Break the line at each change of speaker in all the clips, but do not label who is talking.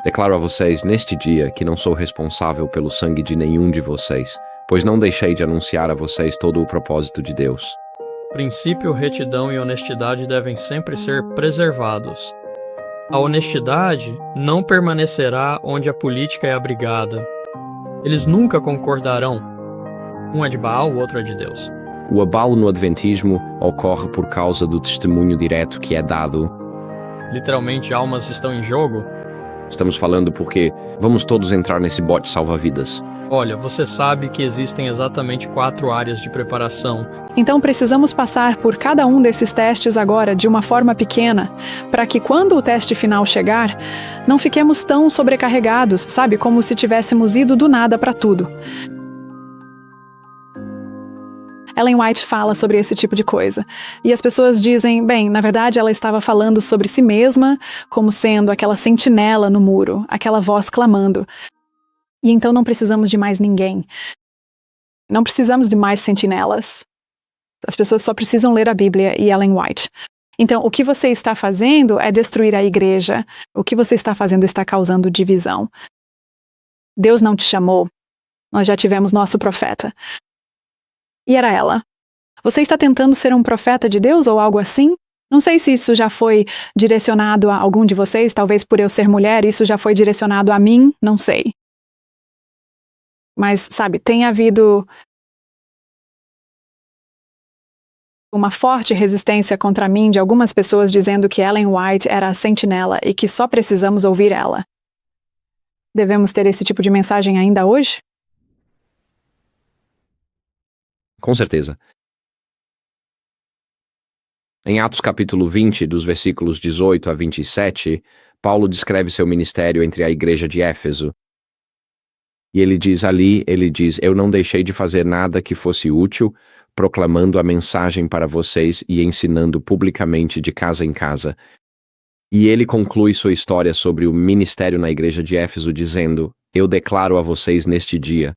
Declaro a vocês neste dia que não sou responsável pelo sangue de nenhum de vocês, pois não deixei de anunciar a vocês todo o propósito de Deus.
Princípio, retidão e honestidade devem sempre ser preservados. A honestidade não permanecerá onde a política é abrigada. Eles nunca concordarão. Um é de Baal, o outro é de Deus.
O abalo no adventismo ocorre por causa do testemunho direto que é dado.
Literalmente, almas estão em jogo.
Estamos falando porque vamos todos entrar nesse bote salva-vidas.
Olha, você sabe que existem exatamente 4 áreas de preparação.
Então precisamos passar por cada um desses testes agora de uma forma pequena, para que quando o teste final chegar, não fiquemos tão sobrecarregados, sabe, como se tivéssemos ido do nada para tudo. Ellen White fala sobre esse tipo de coisa. E as pessoas dizem, bem, na verdade ela estava falando sobre si mesma como sendo aquela sentinela no muro, aquela voz clamando. E então não precisamos de mais ninguém. Não precisamos de mais sentinelas. As pessoas só precisam ler a Bíblia e Ellen White. Então, o que você está fazendo é destruir a igreja. O que você está fazendo está causando divisão. Deus não te chamou. Nós já tivemos nosso profeta. E era ela. Você está tentando ser um profeta de Deus ou algo assim? Não sei se isso já foi direcionado a algum de vocês, talvez por eu ser mulher, isso já foi direcionado a mim, não sei. Mas, sabe, tem havido uma forte resistência contra mim de algumas pessoas dizendo que Ellen White era a sentinela e que só precisamos ouvir ela. Devemos ter esse tipo de mensagem ainda hoje?
Com certeza. Em Atos capítulo 20, dos versículos 18 a 27, Paulo descreve seu ministério entre a igreja de Éfeso. E ele diz, eu não deixei de fazer nada que fosse útil, proclamando a mensagem para vocês e ensinando publicamente de casa em casa. E ele conclui sua história sobre o ministério na igreja de Éfeso dizendo, eu declaro a vocês neste dia,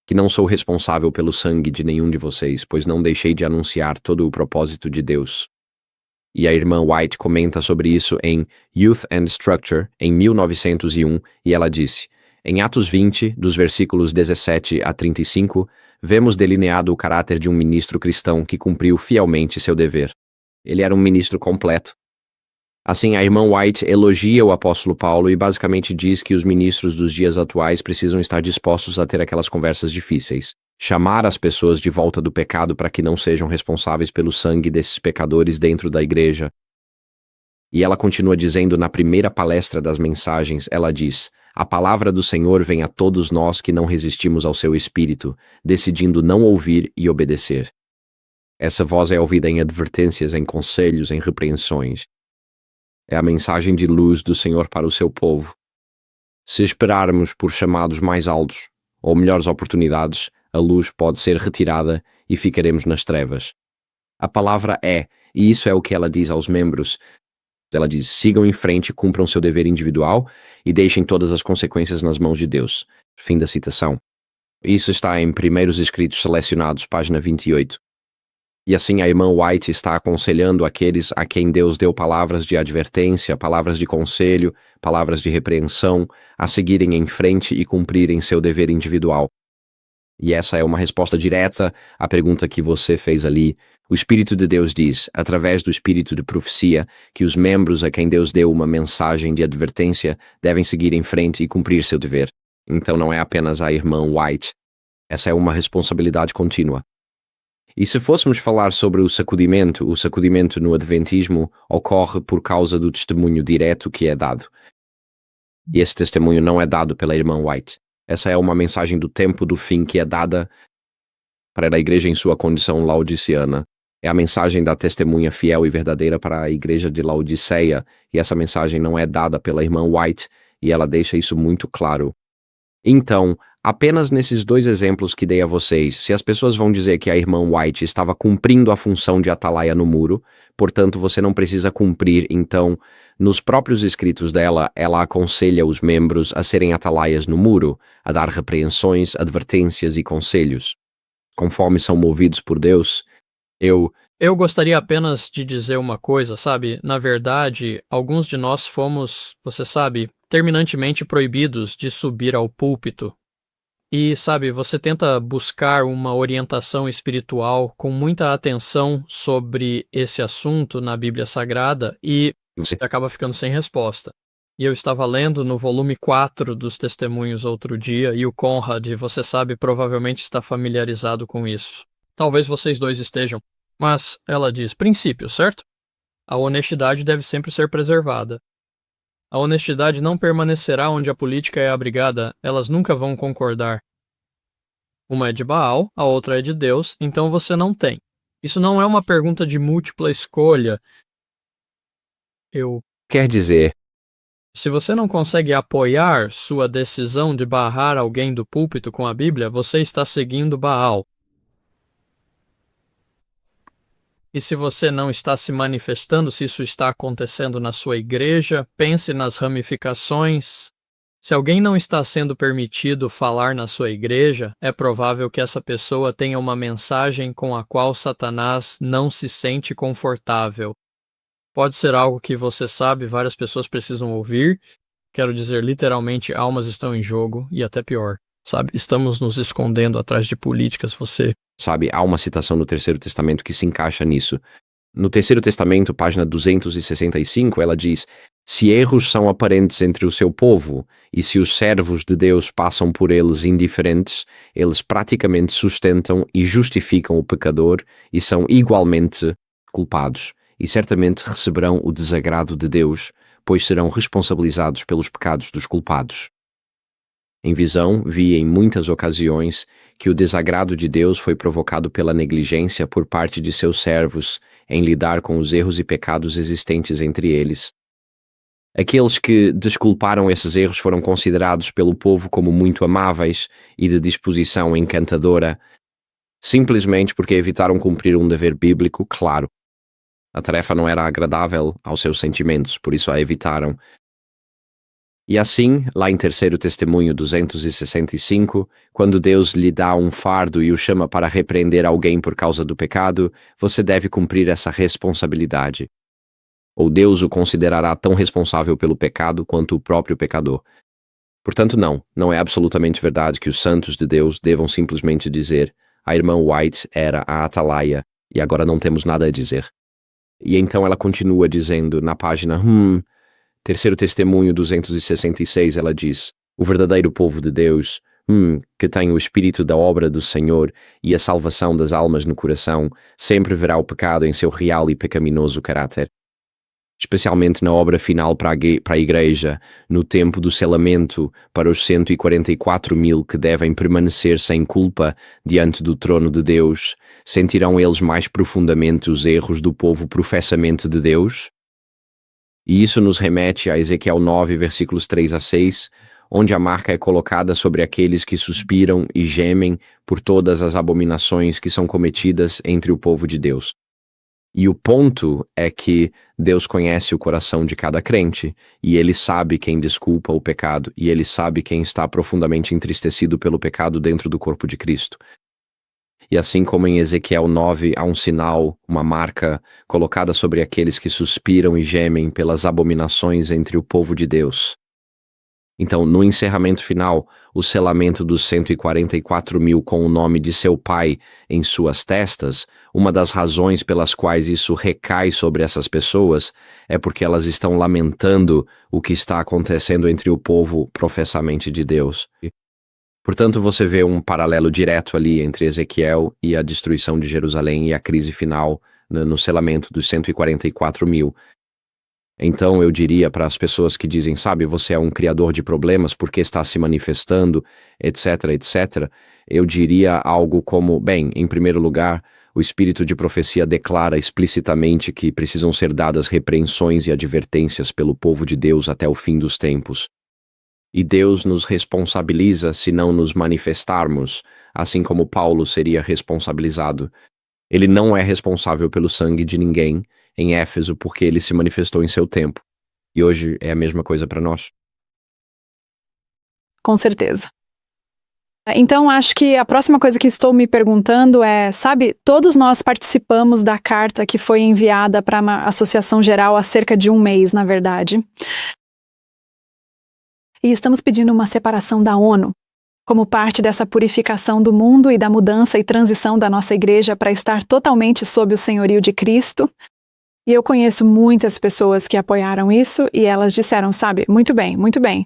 que não sou responsável pelo sangue de nenhum de vocês, pois não deixei de anunciar todo o propósito de Deus. E a irmã White comenta sobre isso em Youth and Structure, em 1901, e ela disse, em Atos 20, dos versículos 17 a 35, vemos delineado o caráter de um ministro cristão que cumpriu fielmente seu dever. Ele era um ministro completo. Assim, a irmã White elogia o apóstolo Paulo e basicamente diz que os ministros dos dias atuais precisam estar dispostos a ter aquelas conversas difíceis, chamar as pessoas de volta do pecado para que não sejam responsáveis pelo sangue desses pecadores dentro da igreja. E ela continua dizendo na primeira palestra das mensagens, ela diz, a palavra do Senhor vem a todos nós que não resistimos ao seu espírito, decidindo não ouvir e obedecer. Essa voz é ouvida em advertências, em conselhos, em repreensões. É a mensagem de luz do Senhor para o seu povo. Se esperarmos por chamados mais altos ou melhores oportunidades, a luz pode ser retirada e ficaremos nas trevas. A palavra é, e isso é o que ela diz aos membros. Ela diz, sigam em frente, cumpram seu dever individual e deixem todas as consequências nas mãos de Deus. Fim da citação. Isso está em Primeiros Escritos Selecionados, página 28. E assim a irmã White está aconselhando aqueles a quem Deus deu palavras de advertência, palavras de conselho, palavras de repreensão, a seguirem em frente e cumprirem seu dever individual. E essa é uma resposta direta à pergunta que você fez ali. O Espírito de Deus diz, através do Espírito de profecia, que os membros a quem Deus deu uma mensagem de advertência devem seguir em frente e cumprir seu dever. Então não é apenas a irmã White. Essa é uma responsabilidade contínua. E se fôssemos falar sobre o sacudimento no adventismo ocorre por causa do testemunho direto que é dado. E esse testemunho não é dado pela irmã White. Essa é uma mensagem do tempo do fim que é dada para a igreja em sua condição laodiceana. É a mensagem da testemunha fiel e verdadeira para a igreja de Laodiceia, e essa mensagem não é dada pela irmã White, e ela deixa isso muito claro. Então, apenas nesses 2 exemplos que dei a vocês, se as pessoas vão dizer que a irmã White estava cumprindo a função de atalaia no muro, portanto você não precisa cumprir, então, nos próprios escritos dela, ela aconselha os membros a serem atalaias no muro, a dar repreensões, advertências e conselhos. Conforme são movidos por Deus, eu
Eu gostaria apenas de dizer uma coisa, sabe? Na verdade, alguns de nós fomos, você sabe, terminantemente proibidos de subir ao púlpito. E, sabe, você tenta buscar uma orientação espiritual com muita atenção sobre esse assunto na Bíblia Sagrada e
Você
acaba ficando sem resposta. E eu estava lendo no volume 4 dos Testemunhos outro dia, e o Conrad, você sabe, provavelmente está familiarizado com isso. Talvez vocês dois estejam. Mas ela diz: princípio, certo? A honestidade deve sempre ser preservada. A honestidade não permanecerá onde a política é abrigada, elas nunca vão concordar. Uma é de Baal, a outra é de Deus, então você não tem. Isso não é uma pergunta de múltipla escolha.
quer dizer,
Se você não consegue apoiar sua decisão de barrar alguém do púlpito com a Bíblia, você está seguindo Baal. E se você não está se manifestando, se isso está acontecendo na sua igreja, pense nas ramificações. Se alguém não está sendo permitido falar na sua igreja, é provável que essa pessoa tenha uma mensagem com a qual Satanás não se sente confortável. Pode ser algo que você sabe, várias pessoas precisam ouvir. Quero dizer, literalmente, almas estão em jogo, e até pior. Sabe, estamos nos escondendo atrás de políticas,
sabe, há uma citação no Terceiro Testamento que se encaixa nisso. No Terceiro Testamento, página 265, ela diz: se erros são aparentes entre o seu povo, e se os servos de Deus passam por eles indiferentes, eles praticamente sustentam e justificam o pecador e são igualmente culpados, e certamente receberão o desagrado de Deus, pois serão responsabilizados pelos pecados dos culpados. Em visão, vi em muitas ocasiões que o desagrado de Deus foi provocado pela negligência por parte de seus servos em lidar com os erros e pecados existentes entre eles. Aqueles que desculparam esses erros foram considerados pelo povo como muito amáveis e de disposição encantadora, simplesmente porque evitaram cumprir um dever bíblico claro. A tarefa não era agradável aos seus sentimentos, por isso a evitaram. E assim, lá em Terceiro Testemunho 265, quando Deus lhe dá um fardo e o chama para repreender alguém por causa do pecado, você deve cumprir essa responsabilidade. Ou Deus o considerará tão responsável pelo pecado quanto o próprio pecador. Portanto, não é absolutamente verdade que os santos de Deus devam simplesmente dizer: a irmã White era a atalaia e agora não temos nada a dizer. E então ela continua dizendo na página Terceiro Testemunho 266, ela diz: o verdadeiro povo de Deus, que tem o espírito da obra do Senhor e a salvação das almas no coração, sempre verá o pecado em seu real e pecaminoso caráter. Especialmente na obra final para a igreja, no tempo do selamento para os 144.000 que devem permanecer sem culpa diante do trono de Deus, sentirão eles mais profundamente os erros do povo professamente de Deus? E isso nos remete a Ezequiel 9, versículos 3 a 6, onde a marca é colocada sobre aqueles que suspiram e gemem por todas as abominações que são cometidas entre o povo de Deus. E o ponto é que Deus conhece o coração de cada crente, e Ele sabe quem desculpa o pecado, e Ele sabe quem está profundamente entristecido pelo pecado dentro do corpo de Cristo. E assim como em Ezequiel 9 há um sinal, uma marca, colocada sobre aqueles que suspiram e gemem pelas abominações entre o povo de Deus. Então, no encerramento final, o selamento dos 144.000 com o nome de seu pai em suas testas, uma das razões pelas quais isso recai sobre essas pessoas é porque elas estão lamentando o que está acontecendo entre o povo professamente de Deus. Portanto, você vê um paralelo direto ali entre Ezequiel e a destruição de Jerusalém e a crise final no selamento dos 144.000. Então eu diria para as pessoas que dizem, sabe, você é um criador de problemas porque está se manifestando, etc, etc, eu diria algo como, bem, em primeiro lugar, o espírito de profecia declara explicitamente que precisam ser dadas repreensões e advertências pelo povo de Deus até o fim dos tempos. E Deus nos responsabiliza se não nos manifestarmos, assim como Paulo seria responsabilizado. Ele não é responsável pelo sangue de ninguém em Éfeso porque ele se manifestou em seu tempo. E hoje é a mesma coisa para nós.
Com certeza. Então, acho que a próxima coisa que estou me perguntando é, sabe, todos nós participamos da carta que foi enviada para a Associação Geral há cerca de um mês, na verdade. E estamos pedindo uma separação da ONU, como parte dessa purificação do mundo e da mudança e transição da nossa igreja para estar totalmente sob o senhorio de Cristo. E eu conheço muitas pessoas que apoiaram isso e elas disseram, sabe, muito bem, muito bem.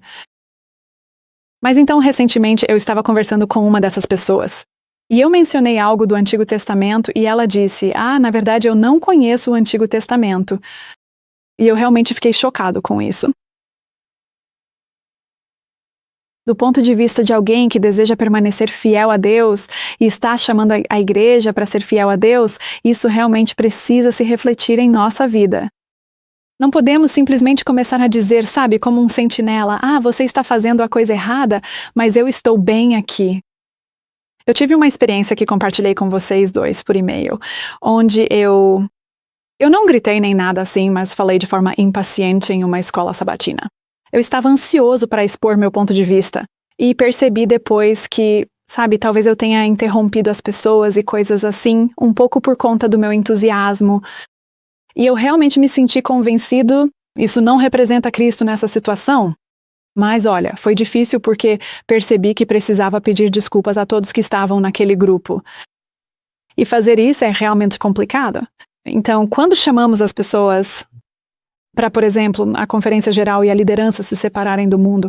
Mas então, recentemente, eu estava conversando com uma dessas pessoas. E eu mencionei algo do Antigo Testamento e ela disse, na verdade eu não conheço o Antigo Testamento. E eu realmente fiquei chocado com isso. Do ponto de vista de alguém que deseja permanecer fiel a Deus e está chamando a igreja para ser fiel a Deus, isso realmente precisa se refletir em nossa vida. Não podemos simplesmente começar a dizer, sabe, como um sentinela, você está fazendo a coisa errada, mas eu estou bem aqui. Eu tive uma experiência que compartilhei com vocês dois por e-mail, onde eu não gritei nem nada assim, mas falei de forma impaciente em uma escola sabatina. Eu estava ansioso para expor meu ponto de vista e percebi depois que, sabe, talvez eu tenha interrompido as pessoas e coisas assim, um pouco por conta do meu entusiasmo. E eu realmente me senti convencido, isso não representa Cristo nessa situação. Mas olha, foi difícil porque percebi que precisava pedir desculpas a todos que estavam naquele grupo. E fazer isso é realmente complicado. Então, quando chamamos as pessoas para, por exemplo, a conferência geral e a liderança se separarem do mundo,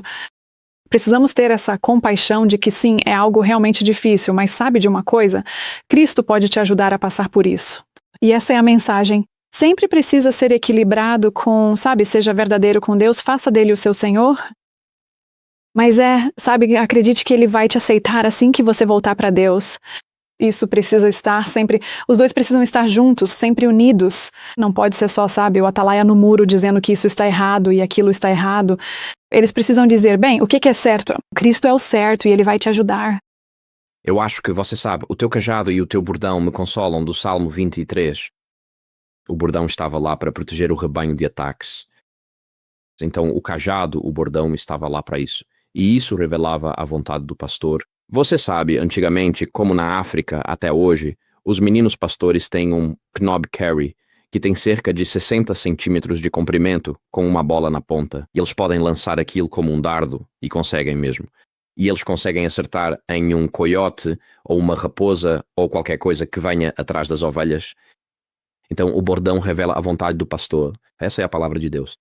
precisamos ter essa compaixão de que sim, é algo realmente difícil, mas sabe de uma coisa? Cristo pode te ajudar a passar por isso. E essa é a mensagem. Sempre precisa ser equilibrado com, sabe, seja verdadeiro com Deus, faça dele o seu Senhor. Mas sabe, acredite que ele vai te aceitar assim que você voltar para Deus. Isso precisa estar sempre, os dois precisam estar juntos, sempre unidos. Não pode ser só, sabe, o atalaia no muro dizendo que isso está errado e aquilo está errado. Eles precisam dizer, bem, o que é certo? Cristo é o certo e ele vai te ajudar.
Eu acho que você sabe, o teu cajado e o teu bordão me consolam do Salmo 23. O bordão estava lá para proteger o rebanho de ataques. Então o cajado, o bordão, estava lá para isso. E isso revelava a vontade do pastor. Você sabe, antigamente, como na África até hoje, os meninos pastores têm um knob carry, que tem cerca de 60 centímetros de comprimento, com uma bola na ponta. E eles podem lançar aquilo como um dardo, e conseguem mesmo. E eles conseguem acertar em um coiote, ou uma raposa, ou qualquer coisa que venha atrás das ovelhas. Então o bordão revela a vontade do pastor. Essa é a palavra de Deus.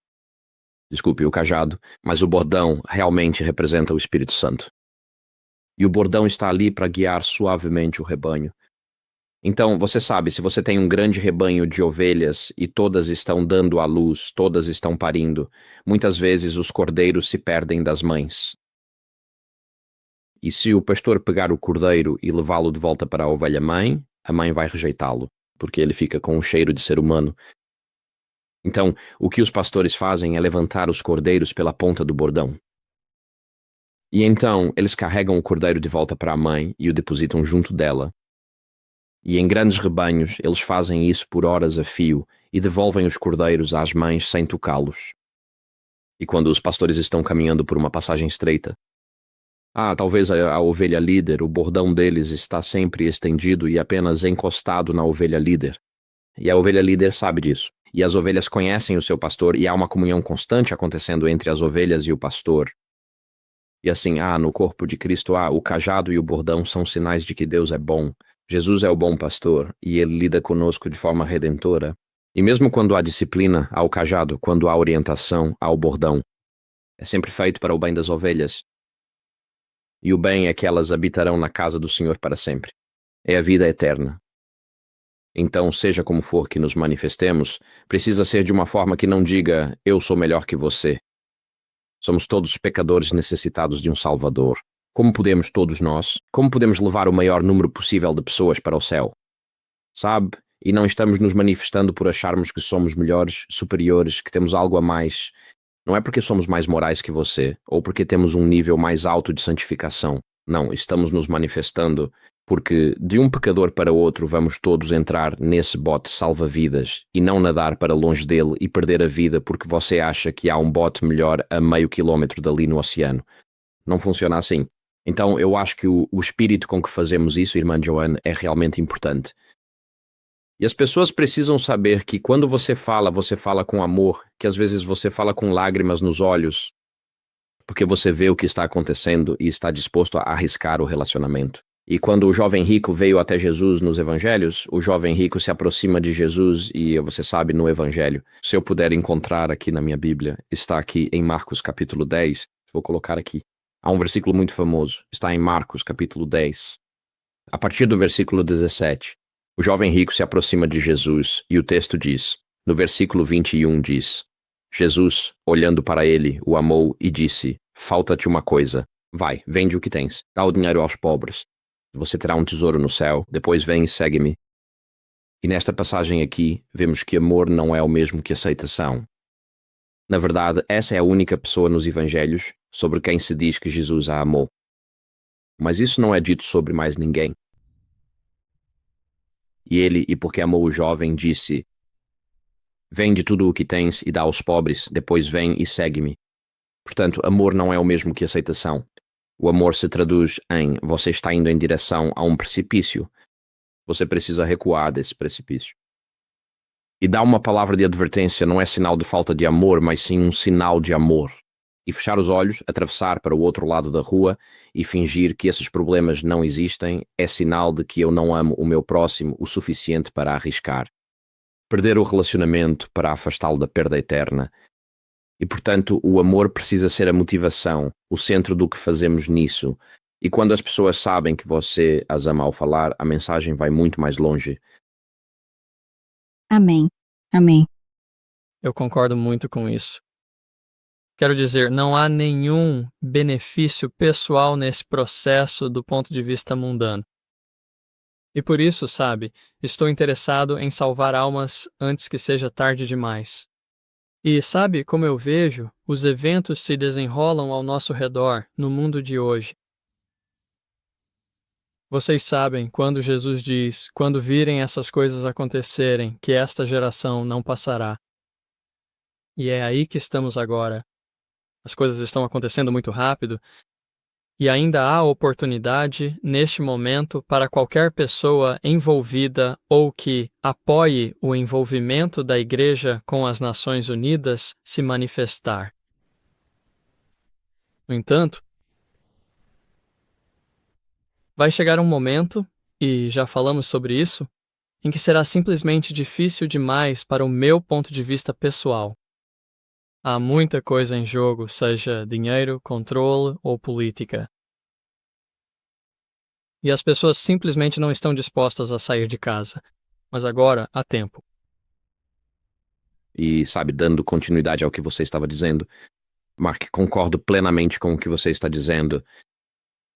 Desculpe, o cajado, mas o bordão realmente representa o Espírito Santo. E o bordão está ali para guiar suavemente o rebanho. Então, você sabe, se você tem um grande rebanho de ovelhas e todas estão dando à luz, todas estão parindo, muitas vezes os cordeiros se perdem das mães. E se o pastor pegar o cordeiro e levá-lo de volta para a ovelha-mãe, a mãe vai rejeitá-lo, porque ele fica com um cheiro de ser humano. Então, o que os pastores fazem é levantar os cordeiros pela ponta do bordão. E então, eles carregam o cordeiro de volta para a mãe e o depositam junto dela. E em grandes rebanhos, eles fazem isso por horas a fio e devolvem os cordeiros às mães sem tocá-los. E quando os pastores estão caminhando por uma passagem estreita, talvez a ovelha líder, o bordão deles está sempre estendido e apenas encostado na ovelha líder. E a ovelha líder sabe disso. E as ovelhas conhecem o seu pastor e há uma comunhão constante acontecendo entre as ovelhas e o pastor. E assim, no corpo de Cristo, o cajado e o bordão são sinais de que Deus é bom. Jesus é o bom pastor e ele lida conosco de forma redentora. E mesmo quando há disciplina, há o cajado, quando há orientação, há o bordão. É sempre feito para o bem das ovelhas. E o bem é que elas habitarão na casa do Senhor para sempre. É a vida eterna. Então, seja como for que nos manifestemos, precisa ser de uma forma que não diga, eu sou melhor que você. Somos todos pecadores necessitados de um Salvador. Como podemos todos nós? Como podemos levar o maior número possível de pessoas para o céu? Sabe? E não estamos nos manifestando por acharmos que somos melhores, superiores, que temos algo a mais. Não é porque somos mais morais que você, ou porque temos um nível mais alto de santificação. Não, estamos nos manifestando porque de um pecador para outro vamos todos entrar nesse bote salva-vidas e não nadar para longe dele e perder a vida porque você acha que há um bote melhor a meio quilómetro dali no oceano. Não funciona assim. Então, eu acho que o espírito com que fazemos isso, irmã Joanne, é realmente importante. E as pessoas precisam saber que quando você fala com amor, que às vezes você fala com lágrimas nos olhos, porque você vê o que está acontecendo e está disposto a arriscar o relacionamento. E quando o jovem rico veio até Jesus nos evangelhos, o jovem rico se aproxima de Jesus e você sabe no evangelho, se eu puder encontrar aqui na minha Bíblia, está aqui em Marcos capítulo 10, vou colocar aqui. Há um versículo muito famoso, está em Marcos capítulo 10. A partir do versículo 17, o jovem rico se aproxima de Jesus e o texto diz, no versículo 21 diz, Jesus, olhando para ele, o amou e disse, falta-te uma coisa, vai, vende o que tens, dá o dinheiro aos pobres. Você terá um tesouro no céu, depois vem e segue-me. E nesta passagem aqui, vemos que amor não é o mesmo que aceitação. Na verdade, essa é a única pessoa nos evangelhos sobre quem se diz que Jesus a amou. Mas isso não é dito sobre mais ninguém. E ele, e porque amou o jovem, disse, vende tudo o que tens e dá aos pobres, depois vem e segue-me. Portanto, amor não é o mesmo que aceitação. O amor se traduz em você está indo em direção a um precipício. Você precisa recuar desse precipício. E dar uma palavra de advertência não é sinal de falta de amor, mas sim um sinal de amor. E fechar os olhos, atravessar para o outro lado da rua e fingir que esses problemas não existem é sinal de que eu não amo o meu próximo o suficiente para arriscar. Perder o relacionamento para afastá-lo da perda eterna. E, portanto, o amor precisa ser a motivação, o centro do que fazemos nisso. E quando as pessoas sabem que você as ama ao falar, a mensagem vai muito mais longe.
Amém. Amém.
Eu concordo muito com isso. Quero dizer, não há nenhum benefício pessoal nesse processo do ponto de vista mundano. E por isso, sabe, estou interessado em salvar almas antes que seja tarde demais. E sabe como eu vejo, os eventos se desenrolam ao nosso redor, no mundo de hoje. Vocês sabem quando Jesus diz, quando virem essas coisas acontecerem, que esta geração não passará. E é aí que estamos agora. As coisas estão acontecendo muito rápido, e ainda há oportunidade, neste momento, para qualquer pessoa envolvida ou que apoie o envolvimento da Igreja com as Nações Unidas se manifestar. No entanto, vai chegar um momento, e já falamos sobre isso, em que será simplesmente difícil demais para o meu ponto de vista pessoal. Há muita coisa em jogo, seja dinheiro, controle ou política. E as pessoas simplesmente não estão dispostas a sair de casa. Mas agora há tempo.
E, sabe, dando continuidade ao que você estava dizendo, Mark, concordo plenamente com o que você está dizendo.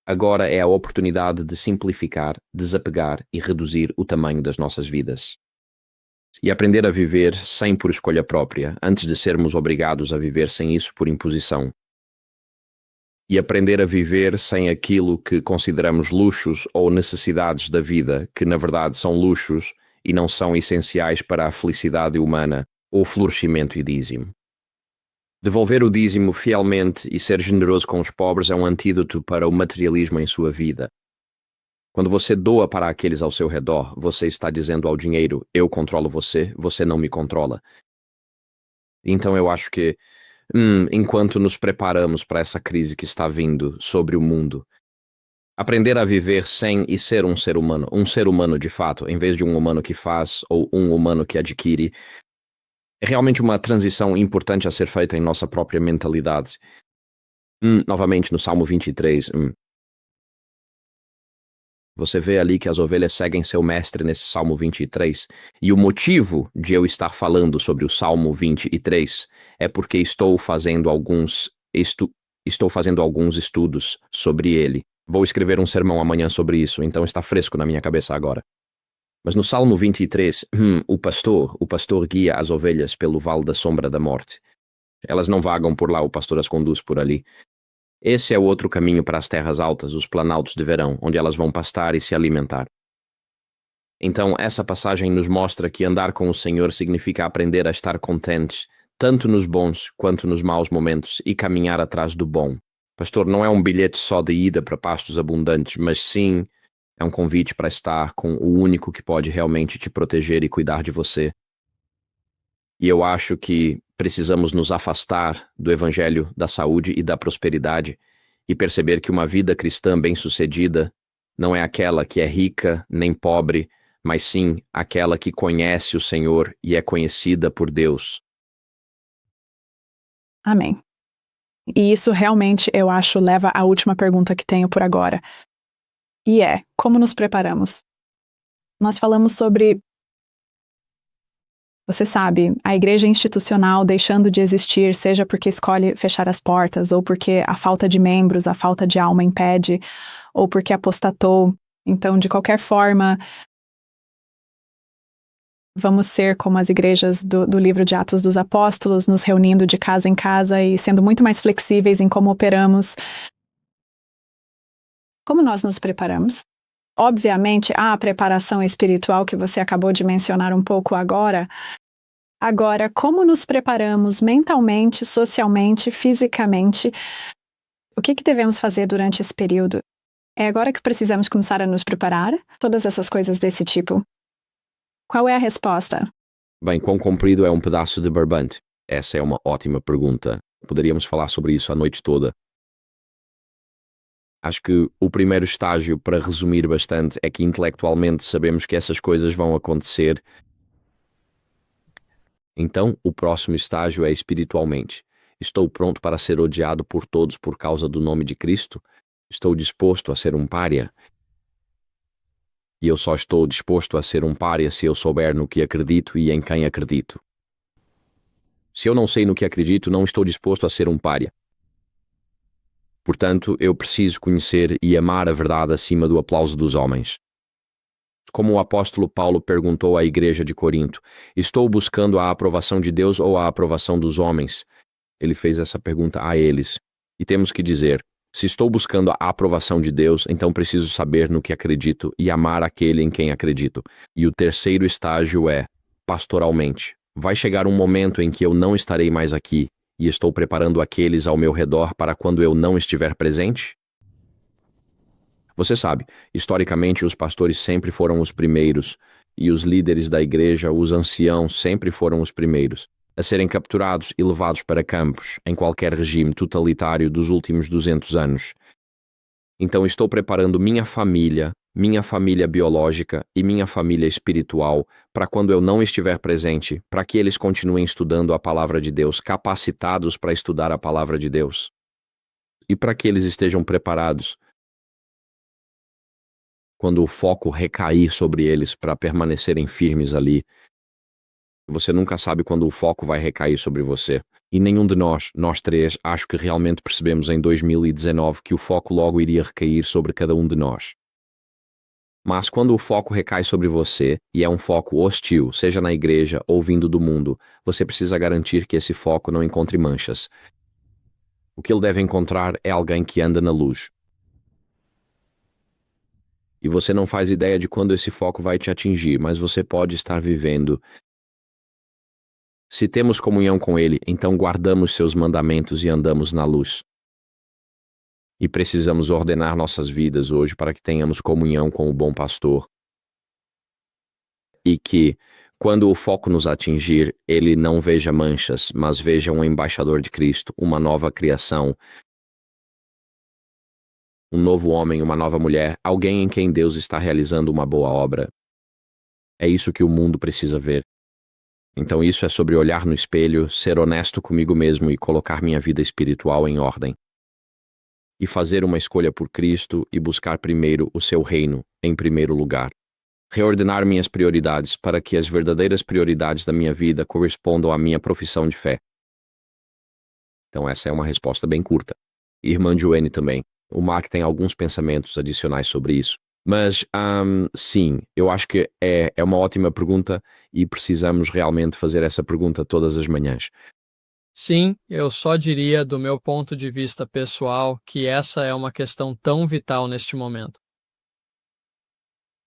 Agora é a oportunidade de simplificar, desapegar e reduzir o tamanho das nossas vidas. E aprender a viver sem por escolha própria, antes de sermos obrigados a viver sem isso por imposição. E aprender a viver sem aquilo que consideramos luxos ou necessidades da vida, que na verdade são luxos e não são essenciais para a felicidade humana ou florescimento e dízimo. Devolver o dízimo fielmente e ser generoso com os pobres é um antídoto para o materialismo em sua vida. Quando você doa para aqueles ao seu redor, você está dizendo ao dinheiro, eu controlo você, você não me controla. Então eu acho que, enquanto nos preparamos para essa crise que está vindo sobre o mundo, aprender a viver sem e ser um ser humano de fato, em vez de um humano que faz ou um humano que adquire, é realmente uma transição importante a ser feita em nossa própria mentalidade. Novamente no Salmo 23, você vê ali que as ovelhas seguem seu mestre nesse Salmo 23, e o motivo de eu estar falando sobre o Salmo 23 é porque estou fazendo alguns estudos sobre ele. Vou escrever um sermão amanhã sobre isso, então está fresco na minha cabeça agora. Mas no Salmo 23, o pastor guia as ovelhas pelo vale da sombra da morte. Elas não vagam por lá, o pastor as conduz por ali. Esse é o outro caminho para as terras altas, os planaltos de verão, onde elas vão pastar e se alimentar. Então, essa passagem nos mostra que andar com o Senhor significa aprender a estar contentes, tanto nos bons quanto nos maus momentos, e caminhar atrás do bom. Pastor, não é um bilhete só de ida para pastos abundantes, mas sim é um convite para estar com o único que pode realmente te proteger e cuidar de você. E eu acho que precisamos nos afastar do evangelho da saúde e da prosperidade e perceber que uma vida cristã bem-sucedida não é aquela que é rica nem pobre, mas sim aquela que conhece o Senhor e é conhecida por Deus.
Amém. E isso realmente, eu acho, leva à última pergunta que tenho por agora. E como nos preparamos? Nós falamos sobre, você sabe, a igreja institucional deixando de existir, seja porque escolhe fechar as portas, ou porque a falta de membros, a falta de alma impede, ou porque apostatou. Então, de qualquer forma, vamos ser como as igrejas do livro de Atos dos Apóstolos, nos reunindo de casa em casa e sendo muito mais flexíveis em como operamos. Como nós nos preparamos? Obviamente, há a preparação espiritual que você acabou de mencionar um pouco agora. Agora, como nos preparamos mentalmente, socialmente, fisicamente? O que devemos fazer durante esse período? É agora que precisamos começar a nos preparar? Todas essas coisas desse tipo. Qual é a resposta?
Bem, quão comprido é um pedaço de barbante? Essa é uma ótima pergunta. Poderíamos falar sobre isso a noite toda. Acho que o primeiro estágio, para resumir bastante, é que intelectualmente sabemos que essas coisas vão acontecer. Então, o próximo estágio é espiritualmente. Estou pronto para ser odiado por todos por causa do nome de Cristo? Estou disposto a ser um pária? E eu só estou disposto a ser um pária se eu souber no que acredito e em quem acredito. Se eu não sei no que acredito, não estou disposto a ser um pária. Portanto, eu preciso conhecer e amar a verdade acima do aplauso dos homens. Como o apóstolo Paulo perguntou à igreja de Corinto, estou buscando a aprovação de Deus ou a aprovação dos homens? Ele fez essa pergunta a eles. E temos que dizer, se estou buscando a aprovação de Deus, então preciso saber no que acredito e amar aquele em quem acredito. E o terceiro estágio é, pastoralmente. Vai chegar um momento em que eu não estarei mais aqui, e estou preparando aqueles ao meu redor para quando eu não estiver presente? Você sabe, historicamente os pastores sempre foram os primeiros, e os líderes da igreja, os anciãos, sempre foram os primeiros a serem capturados e levados para campos, em qualquer regime totalitário dos últimos 200 anos. Então estou preparando minha família biológica e minha família espiritual para quando eu não estiver presente, para que eles continuem estudando a palavra de Deus, capacitados para estudar a palavra de Deus. E para que eles estejam preparados quando o foco recair sobre eles para permanecerem firmes ali. Você nunca sabe quando o foco vai recair sobre você. E nenhum de nós três, acho que realmente percebemos em 2019 que o foco logo iria recair sobre cada um de nós. Mas quando o foco recai sobre você, e é um foco hostil, seja na igreja ou vindo do mundo, você precisa garantir que esse foco não encontre manchas. O que ele deve encontrar é alguém que anda na luz. E você não faz ideia de quando esse foco vai te atingir, mas você pode estar vivendo. Se temos comunhão com Ele, então guardamos seus mandamentos e andamos na luz. E precisamos ordenar nossas vidas hoje para que tenhamos comunhão com o bom pastor. E que, quando o foco nos atingir, ele não veja manchas, mas veja um embaixador de Cristo, uma nova criação, um novo homem, uma nova mulher, alguém em quem Deus está realizando uma boa obra. É isso que o mundo precisa ver. Então isso é sobre olhar no espelho, ser honesto comigo mesmo e colocar minha vida espiritual em ordem. E fazer uma escolha por Cristo e buscar primeiro o seu reino, em primeiro lugar. Reordenar minhas prioridades para que as verdadeiras prioridades da minha vida correspondam à minha profissão de fé. Então essa é uma resposta bem curta. Irmã Joanne também. O Mark tem alguns pensamentos adicionais sobre isso. Mas, sim, eu acho que é uma ótima pergunta e precisamos realmente fazer essa pergunta todas as manhãs.
Sim, eu só diria, do meu ponto de vista pessoal, que essa é uma questão tão vital neste momento.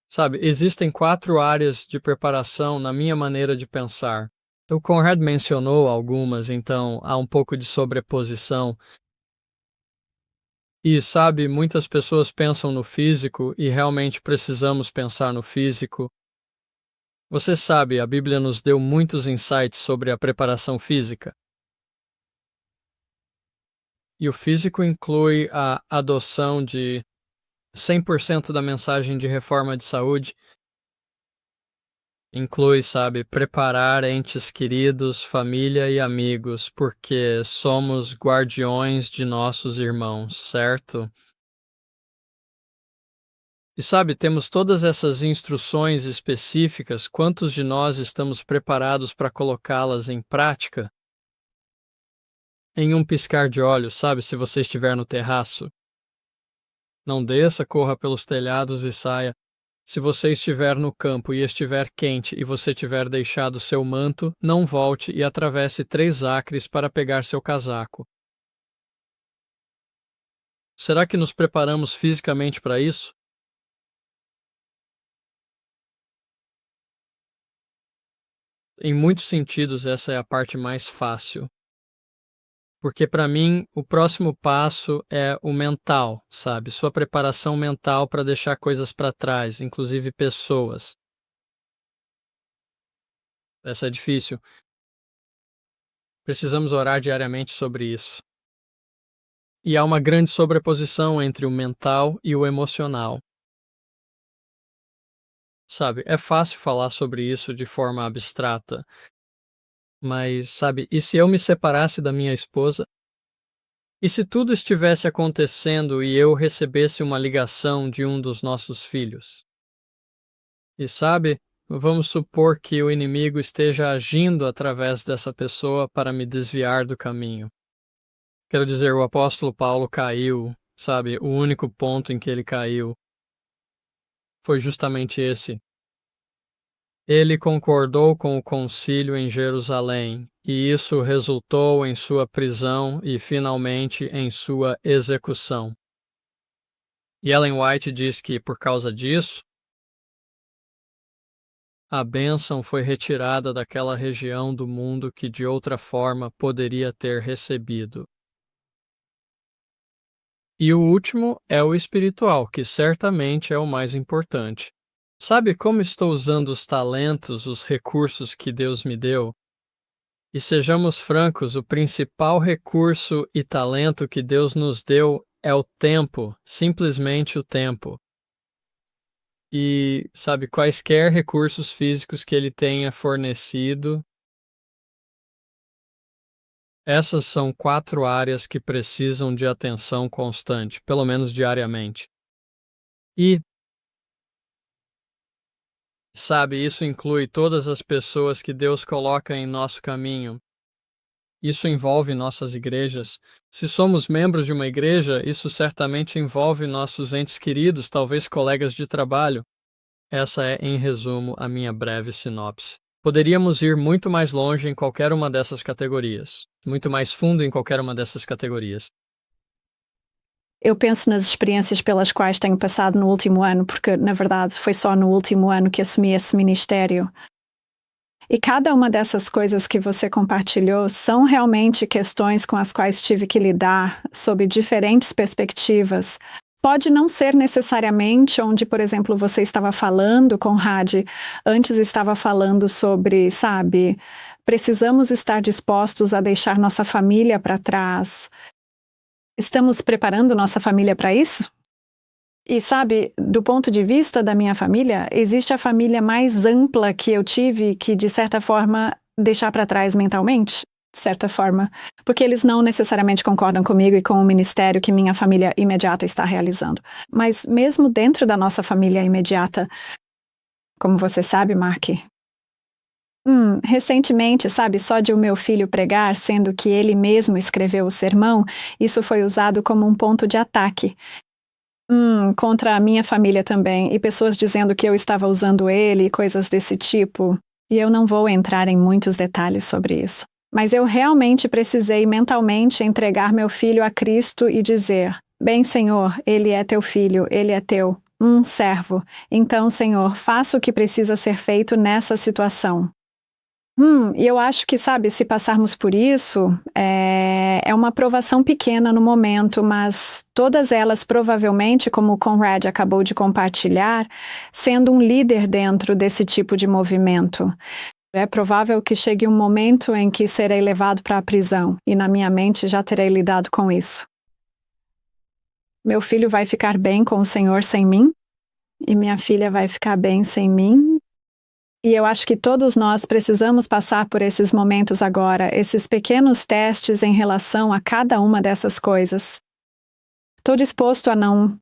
Sabe, existem 4 áreas de preparação na minha maneira de pensar. O Conrad mencionou algumas, então há um pouco de sobreposição. E sabe, muitas pessoas pensam no físico e realmente precisamos pensar no físico. Você sabe, a Bíblia nos deu muitos insights sobre a preparação física. E o físico inclui a adoção de 100% da mensagem de reforma de saúde. Inclui, sabe, preparar entes queridos, família e amigos, porque somos guardiões de nossos irmãos, certo? E sabe, temos todas essas instruções específicas, quantos de nós estamos preparados para colocá-las em prática? Em um piscar de olhos, sabe, se você estiver no terraço. Não desça, corra pelos telhados e saia. Se você estiver no campo e estiver quente e você tiver deixado seu manto, não volte e atravesse 3 acres para pegar seu casaco. Será que nos preparamos fisicamente para isso? Em muitos sentidos, essa é a parte mais fácil. Porque para mim, o próximo passo é o mental, sabe? Sua preparação mental para deixar coisas para trás, inclusive pessoas. Essa é difícil. Precisamos orar diariamente sobre isso. E há uma grande sobreposição entre o mental e o emocional. Sabe, é fácil falar sobre isso de forma abstrata. Mas, sabe, e se eu me separasse da minha esposa? E se tudo estivesse acontecendo e eu recebesse uma ligação de um dos nossos filhos? E sabe, vamos supor que o inimigo esteja agindo através dessa pessoa para me desviar do caminho. Quero dizer, o apóstolo Paulo caiu, sabe, o único ponto em que ele caiu foi justamente esse. Ele concordou com o concílio em Jerusalém, e isso resultou em sua prisão e, finalmente, em sua execução. E Ellen White diz que, por causa disso, a bênção foi retirada daquela região do mundo que, de outra forma, poderia ter recebido. E o último é o espiritual, que certamente é o mais importante. Sabe como estou usando os talentos, os recursos que Deus me deu? E sejamos francos, o principal recurso e talento que Deus nos deu é o tempo, simplesmente o tempo. E, sabe, quaisquer recursos físicos que Ele tenha fornecido, essas são 4 áreas que precisam de atenção constante, pelo menos diariamente. E sabe, isso inclui todas as pessoas que Deus coloca em nosso caminho. Isso envolve nossas igrejas. Se somos membros de uma igreja, isso certamente envolve nossos entes queridos, talvez colegas de trabalho. Essa é, em resumo, a minha breve sinopse. Poderíamos ir muito mais longe em qualquer uma dessas categorias, muito mais fundo em qualquer uma dessas categorias.
Eu penso nas experiências pelas quais tenho passado no último ano, porque, na verdade, foi só no último ano que assumi esse ministério. E cada uma dessas coisas que você compartilhou são realmente questões com as quais tive que lidar sob diferentes perspectivas. Pode não ser necessariamente onde, por exemplo, você estava falando, Conrad, antes estava falando sobre, sabe, precisamos estar dispostos a deixar nossa família para trás. Estamos preparando nossa família para isso? E sabe, do ponto de vista da minha família, existe a família mais ampla que eu tive que, de certa forma, deixar para trás mentalmente, de certa forma, porque eles não necessariamente concordam comigo e com o ministério que minha família imediata está realizando. Mas mesmo dentro da nossa família imediata, como você sabe, Mark, recentemente, sabe, só de o meu filho pregar, sendo que ele mesmo escreveu o sermão, isso foi usado como um ponto de ataque. Contra a minha família também, e pessoas dizendo que eu estava usando ele e coisas desse tipo. E eu não vou entrar em muitos detalhes sobre isso. Mas eu realmente precisei mentalmente entregar meu filho a Cristo e dizer: bem, Senhor, ele é teu filho, ele é teu, servo. Então, Senhor, faça o que precisa ser feito nessa situação. E eu acho que, sabe, se passarmos por isso, é uma aprovação pequena no momento, mas todas elas provavelmente, como o Conrad acabou de compartilhar, sendo um líder dentro desse tipo de movimento. É provável que chegue um momento em que serei levado para a prisão, e na minha mente já terei lidado com isso. Meu filho vai ficar bem com o Senhor sem mim, e minha filha vai ficar bem sem mim. E eu acho que todos nós precisamos passar por esses momentos agora, esses pequenos testes em relação a cada uma dessas coisas. Estou disposto a não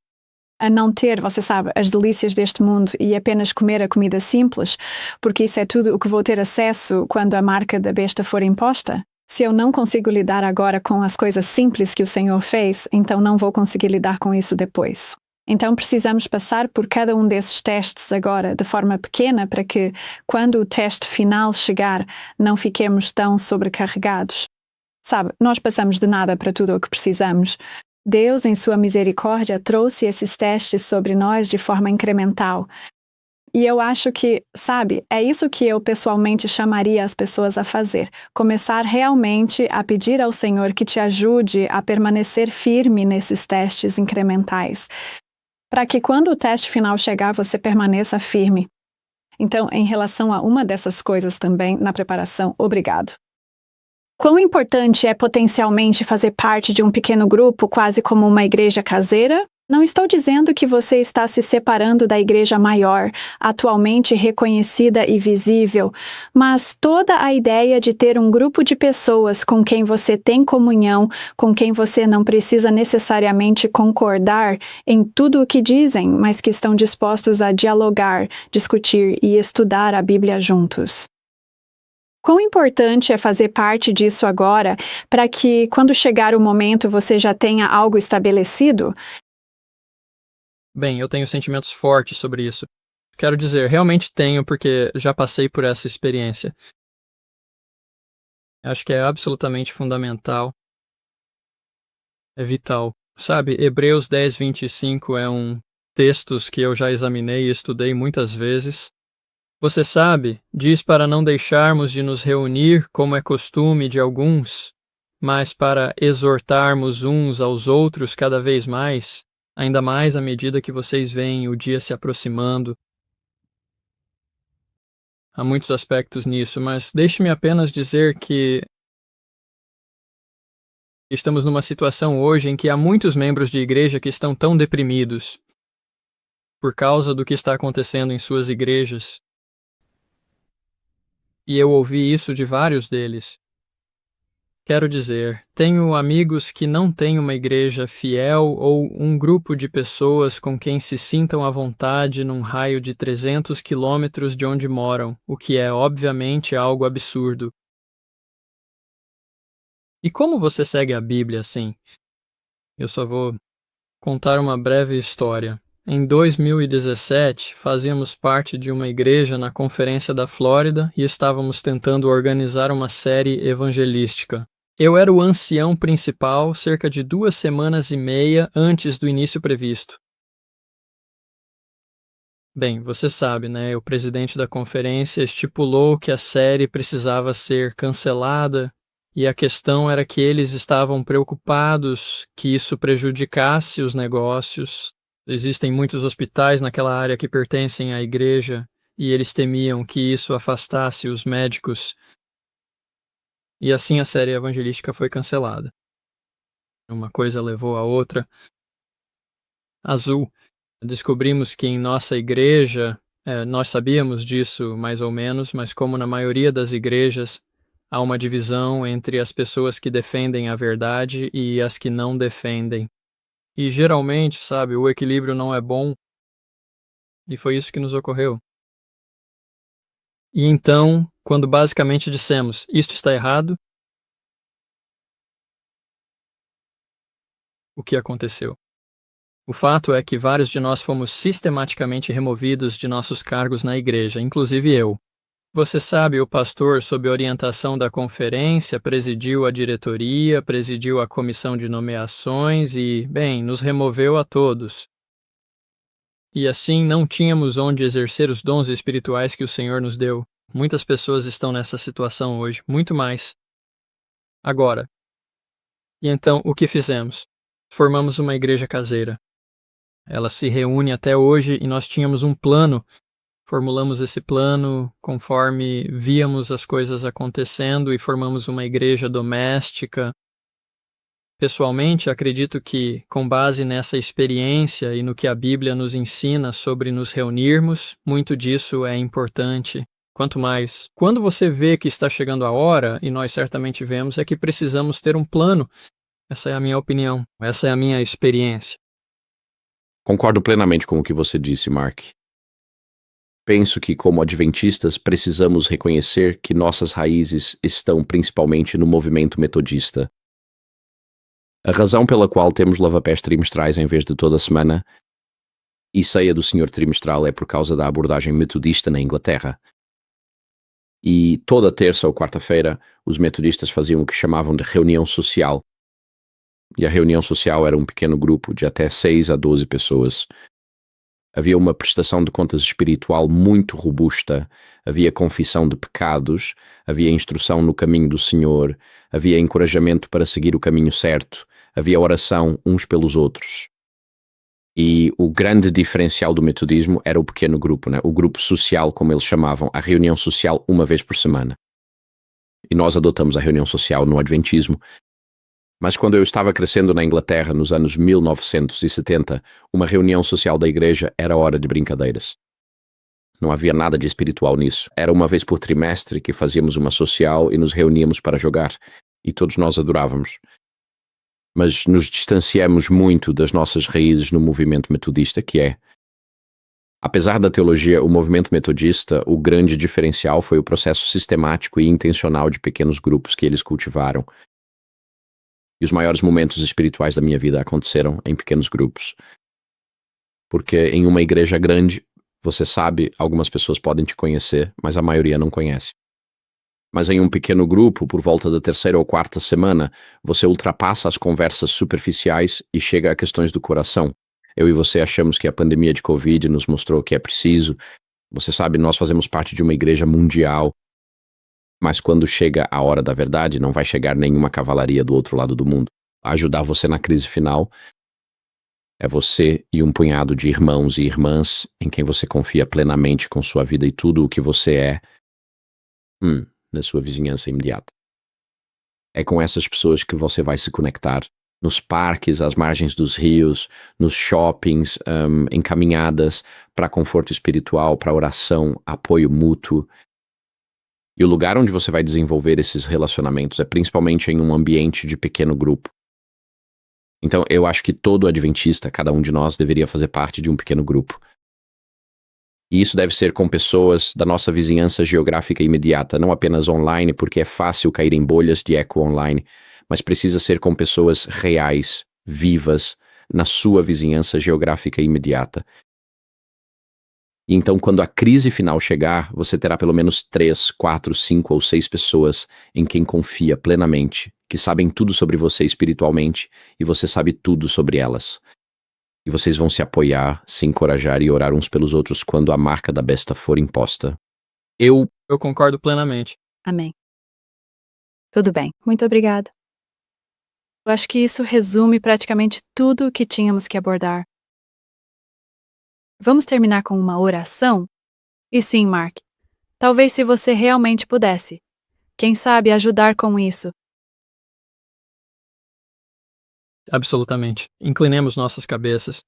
ter, você sabe, as delícias deste mundo e apenas comer a comida simples, porque isso é tudo o que vou ter acesso quando a marca da besta for imposta? Se eu não consigo lidar agora com as coisas simples que o Senhor fez, então não vou conseguir lidar com isso depois. Então precisamos passar por cada um desses testes agora de forma pequena para que, quando o teste final chegar, não fiquemos tão sobrecarregados. Sabe, nós passamos de nada para tudo o que precisamos. Deus, em sua misericórdia, trouxe esses testes sobre nós de forma incremental. E eu acho que, sabe, é isso que eu pessoalmente chamaria as pessoas a fazer. Começar realmente a pedir ao Senhor que te ajude a permanecer firme nesses testes incrementais, para que quando o teste final chegar, você permaneça firme. Então, em relação a uma dessas coisas também, na preparação, obrigado. Quão importante é potencialmente fazer parte de um pequeno grupo, quase como uma igreja caseira? Não estou dizendo que você está se separando da igreja maior, atualmente reconhecida e visível, mas toda a ideia de ter um grupo de pessoas com quem você tem comunhão, com quem você não precisa necessariamente concordar em tudo o que dizem, mas que estão dispostos a dialogar, discutir e estudar a Bíblia juntos. Quão importante é fazer parte disso agora, para que, quando chegar o momento, você já tenha algo estabelecido?
Bem, eu tenho sentimentos fortes sobre isso. Quero dizer, realmente tenho, porque já passei por essa experiência. Acho que é absolutamente fundamental. É vital. Sabe, Hebreus 10, 25 é um textos que eu já examinei e estudei muitas vezes. Você sabe, diz para não deixarmos de nos reunir, como é costume de alguns, mas para exortarmos uns aos outros cada vez mais, ainda mais à medida que vocês veem o dia se aproximando. Há muitos aspectos nisso, mas deixe-me apenas dizer que estamos numa situação hoje em que há muitos membros de igreja que estão tão deprimidos por causa do que está acontecendo em suas igrejas. E eu ouvi isso de vários deles. Quero dizer, tenho amigos que não têm uma igreja fiel ou um grupo de pessoas com quem se sintam à vontade num raio de 300 quilômetros de onde moram, o que é, obviamente, algo absurdo. E como você segue a Bíblia assim? Eu só vou contar uma breve história. Em 2017, fazíamos parte de uma igreja na Conferência da Flórida e estávamos tentando organizar uma série evangelística. Eu era o ancião principal cerca de 2 semanas e meia antes do início previsto. Bem, você sabe, né? O presidente da conferência estipulou que a série precisava ser cancelada e a questão era que eles estavam preocupados que isso prejudicasse os negócios. Existem muitos hospitais naquela área que pertencem à igreja e eles temiam que isso afastasse os médicos. E assim a série evangelística foi cancelada. Uma coisa levou a outra. Azul. Descobrimos que em nossa igreja, nós sabíamos disso mais ou menos, mas como na maioria das igrejas, há uma divisão entre as pessoas que defendem a verdade e as que não defendem. E geralmente, sabe, o equilíbrio não é bom. E foi isso que nos ocorreu. E então, quando basicamente dissemos, isto está errado, o que aconteceu? O fato é que vários de nós fomos sistematicamente removidos de nossos cargos na igreja, inclusive eu. Você sabe, o pastor, sob orientação da conferência, presidiu a diretoria, presidiu a comissão de nomeações e, bem, nos removeu a todos. E assim não tínhamos onde exercer os dons espirituais que o Senhor nos deu. Muitas pessoas estão nessa situação hoje, muito mais agora. E então, o que fizemos? Formamos uma igreja caseira. Ela se reúne até hoje e nós tínhamos um plano. Formulamos esse plano conforme víamos as coisas acontecendo e formamos uma igreja doméstica. Pessoalmente, acredito que, com base nessa experiência e no que a Bíblia nos ensina sobre nos reunirmos, muito disso é importante. Quanto mais, quando você vê que está chegando a hora, e nós certamente vemos, é que precisamos ter um plano. Essa é a minha opinião, essa é a minha experiência.
Concordo plenamente com o que você disse, Mark. Penso que, como adventistas, precisamos reconhecer que nossas raízes estão principalmente no movimento metodista. A razão pela qual temos lava-pés trimestrais em vez de toda semana e ceia do Senhor trimestral é por causa da abordagem metodista na Inglaterra. E toda terça ou quarta-feira, os metodistas faziam o que chamavam de reunião social. E a reunião social era um pequeno grupo de até 6 a 12 pessoas. Havia uma prestação de contas espiritual muito robusta, havia confissão de pecados, havia instrução no caminho do Senhor, havia encorajamento para seguir o caminho certo, havia oração uns pelos outros. E o grande diferencial do metodismo era o pequeno grupo, né? O grupo social, como eles chamavam, a reunião social uma vez por semana. E nós adotamos a reunião social no adventismo. Mas quando eu estava crescendo na Inglaterra nos anos 1970, uma reunião social da igreja era hora de brincadeiras. Não havia nada de espiritual nisso. Era uma vez por trimestre que fazíamos uma social e nos reuníamos para jogar. E todos nós adorávamos. Mas nos distanciamos muito das nossas raízes no movimento metodista, que é, apesar da teologia, o movimento metodista, o grande diferencial foi o processo sistemático e intencional de pequenos grupos que eles cultivaram. E os maiores momentos espirituais da minha vida aconteceram em pequenos grupos. Porque em uma igreja grande, você sabe, algumas pessoas podem te conhecer, mas a maioria não conhece. Mas em um pequeno grupo, por volta da terceira ou quarta semana, você ultrapassa as conversas superficiais e chega a questões do coração. Eu e você achamos que a pandemia de Covid nos mostrou que é preciso. Você sabe, nós fazemos parte de uma igreja mundial. Mas quando chega a hora da verdade, não vai chegar nenhuma cavalaria do outro lado do mundo. Ajudar você na crise final é você e um punhado de irmãos e irmãs em quem você confia plenamente com sua vida e tudo o que você é. Na sua vizinhança imediata. É com essas pessoas que você vai se conectar. Nos parques, às margens dos rios, nos shoppings, em caminhadas para conforto espiritual, para oração, apoio mútuo. E o lugar onde você vai desenvolver esses relacionamentos é principalmente em um ambiente de pequeno grupo. Então, eu acho que todo adventista, cada um de nós, deveria fazer parte de um pequeno grupo. E isso deve ser com pessoas da nossa vizinhança geográfica imediata, não apenas online, porque é fácil cair em bolhas de eco online, mas precisa ser com pessoas reais, vivas, na sua vizinhança geográfica imediata. E então, quando a crise final chegar, você terá pelo menos 3, 4, 5 ou 6 pessoas em quem confia plenamente, que sabem tudo sobre você espiritualmente e você sabe tudo sobre elas. E vocês vão se apoiar, se encorajar e orar uns pelos outros quando a marca da besta for imposta.
Eu concordo plenamente.
Amém. Tudo bem, muito obrigada. Eu acho que isso resume praticamente tudo o que tínhamos que abordar. Vamos terminar com uma oração? E sim, Mark, talvez se você realmente pudesse. Quem sabe ajudar com isso.
Absolutamente. Inclinemos nossas cabeças.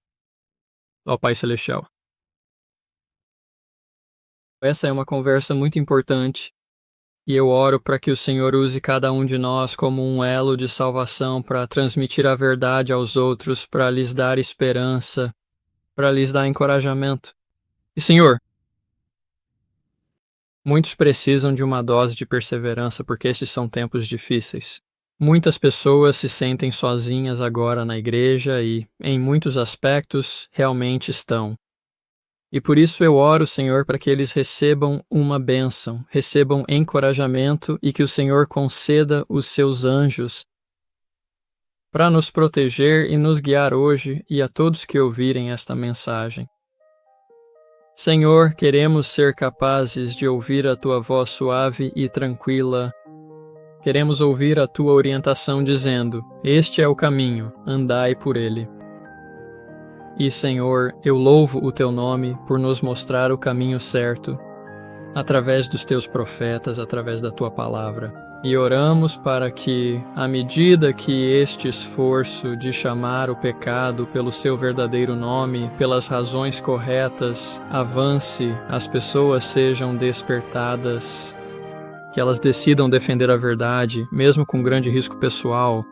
Ó Pai Celestial. Essa é uma conversa muito importante. E eu oro para que o Senhor use cada um de nós como um elo de salvação para transmitir a verdade aos outros, para lhes dar esperança, para lhes dar encorajamento. E, Senhor, muitos precisam de uma dose de perseverança porque estes são tempos difíceis. Muitas pessoas se sentem sozinhas agora na igreja e, em muitos aspectos, realmente estão. E por isso eu oro, Senhor, para que eles recebam uma bênção, recebam encorajamento e que o Senhor conceda os seus anjos para nos proteger e nos guiar hoje e a todos que ouvirem esta mensagem. Senhor, queremos ser capazes de ouvir a tua voz suave e tranquila. Queremos ouvir a tua orientação dizendo: este é o caminho, andai por ele. E, Senhor, eu louvo o teu nome por nos mostrar o caminho certo, através dos teus profetas, através da tua palavra. E oramos para que, à medida que este esforço de chamar o pecado pelo seu verdadeiro nome, pelas razões corretas, avance, as pessoas sejam despertadas, que elas decidam defender a verdade, mesmo com grande risco pessoal.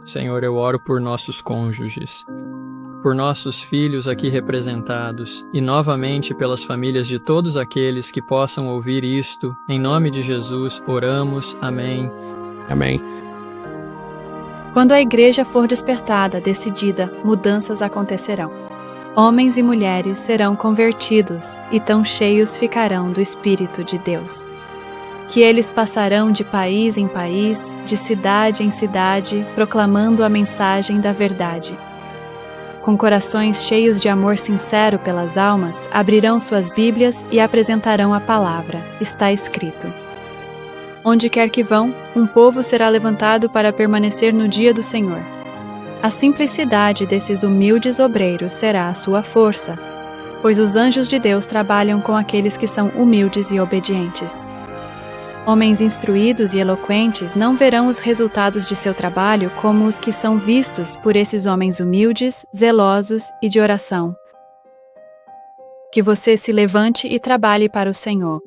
Senhor, eu oro por nossos cônjuges, por nossos filhos aqui representados e novamente pelas famílias de todos aqueles que possam ouvir isto. Em nome de Jesus, oramos. Amém.
Amém.
Quando a igreja for despertada, decidida, mudanças acontecerão. Homens e mulheres serão convertidos e tão cheios ficarão do Espírito de Deus, que eles passarão de país em país, de cidade em cidade, proclamando a mensagem da verdade. Com corações cheios de amor sincero pelas almas, abrirão suas Bíblias e apresentarão a palavra. Está escrito: onde quer que vão, um povo será levantado para permanecer no dia do Senhor. A simplicidade desses humildes obreiros será a sua força, pois os anjos de Deus trabalham com aqueles que são humildes e obedientes. Homens instruídos e eloquentes não verão os resultados de seu trabalho como os que são vistos por esses homens humildes, zelosos e de oração. Que você se levante e trabalhe para o Senhor.